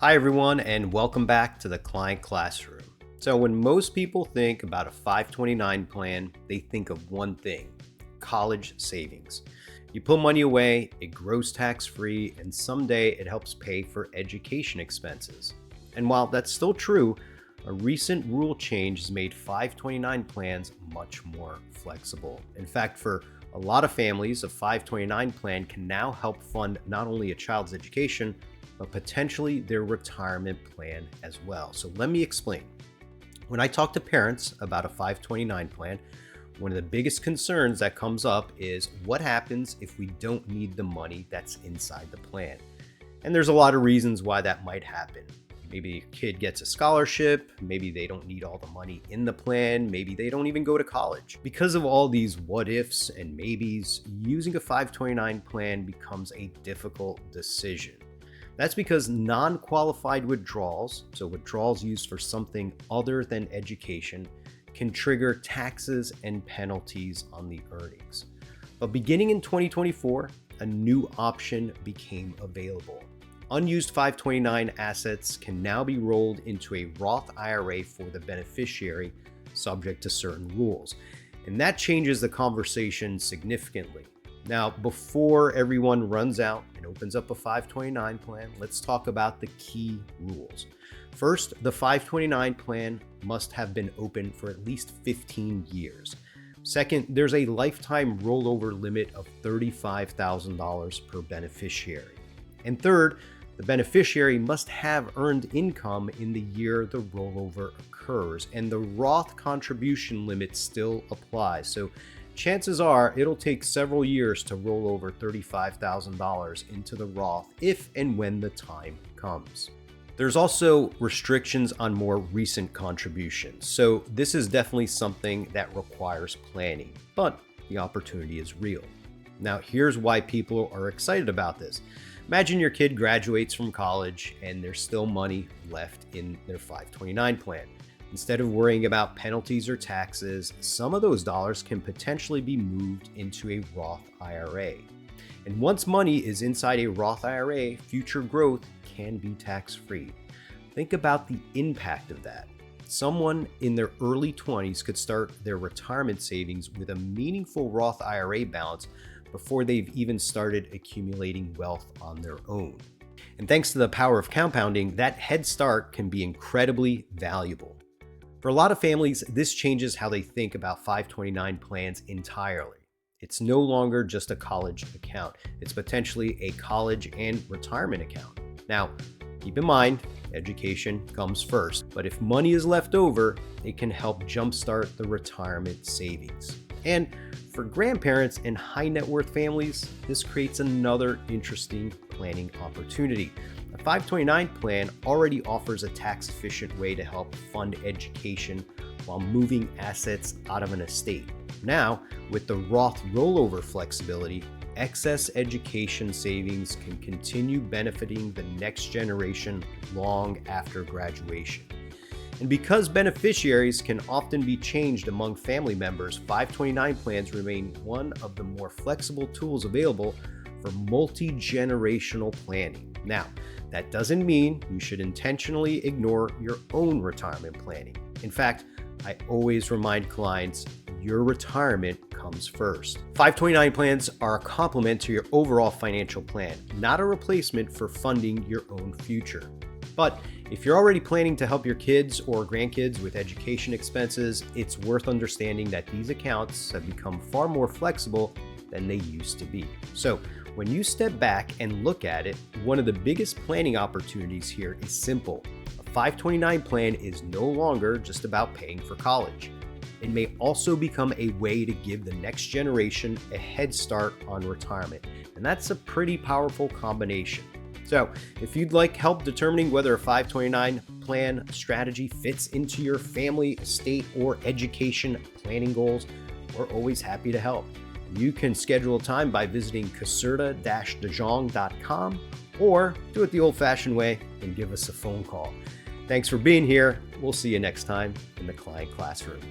Hi everyone, and welcome back to the Client Classroom. So when most people think about a 529 plan, they think of one thing: college savings. You put money away, it grows tax-free, and someday it helps pay for education expenses. And while that's still true, a recent rule change has made 529 plans much more flexible. In fact, for a lot of families, a 529 plan can now help fund not only a child's education, but potentially their retirement plan as well. So let me explain. When I talk to parents about a 529 plan, one of the biggest concerns that comes up is what happens if we don't need the money that's inside the plan. And there's a lot of reasons why that might happen. Maybe a kid gets a scholarship, maybe they don't need all the money in the plan, maybe they don't even go to college. Because of all these what ifs and maybes, using a 529 plan becomes a difficult decision. That's because non-qualified withdrawals, so withdrawals used for something other than education, can trigger taxes and penalties on the earnings. But beginning in 2024, a new option became available. Unused 529 assets can now be rolled into a Roth IRA for the beneficiary, subject to certain rules. And that changes the conversation significantly. Now, before everyone runs out and opens up a 529 plan, let's talk about the key rules. First, the 529 plan must have been open for at least 15 years. Second, there's a lifetime rollover limit of $35,000 per beneficiary. And third, the beneficiary must have earned income in the year the rollover occurs, and the Roth contribution limit still applies. So chances are it'll take several years to roll over $35,000 into the Roth if and when the time comes. There's also restrictions on more recent contributions, so this is definitely something that requires planning, but the opportunity is real. Now, here's why people are excited about this. Imagine your kid graduates from college and there's still money left in their 529 plan. Instead of worrying about penalties or taxes, some of those dollars can potentially be moved into a Roth IRA. And once money is inside a Roth IRA, future growth can be tax-free. Think about the impact of that. Someone in their early 20s could start their retirement savings with a meaningful Roth IRA balance before they've even started accumulating wealth on their own. And thanks to the power of compounding, that head start can be incredibly valuable. For a lot of families, this changes how they think about 529 plans entirely. It's no longer just a college account. It's potentially a college and retirement account. Now, keep in mind, education comes first, but if money is left over, it can help jumpstart the retirement savings. And for grandparents and high net worth families, this creates another interesting planning opportunity. A 529 plan already offers a tax-efficient way to help fund education while moving assets out of an estate. Now, with the Roth rollover flexibility, excess education savings can continue benefiting the next generation long after graduation. And because beneficiaries can often be changed among family members, 529 plans remain one of the more flexible tools available for multi-generational planning. Now, that doesn't mean you should intentionally ignore your own retirement planning. In fact, I always remind clients, your retirement comes first. 529 plans are a complement to your overall financial plan, not a replacement for funding your own future. But if you're already planning to help your kids or grandkids with education expenses, it's worth understanding that these accounts have become far more flexible than they used to be. So when you step back and look at it, one of the biggest planning opportunities here is simple. A 529 plan is no longer just about paying for college. It may also become a way to give the next generation a head start on retirement. And that's a pretty powerful combination. So if you'd like help determining whether a 529 plan strategy fits into your family, estate, or education planning goals, we're always happy to help. You can schedule time by visiting caserta-dejong.com or do it the old-fashioned way and give us a phone call. Thanks for being here. We'll see you next time in the Client Classroom.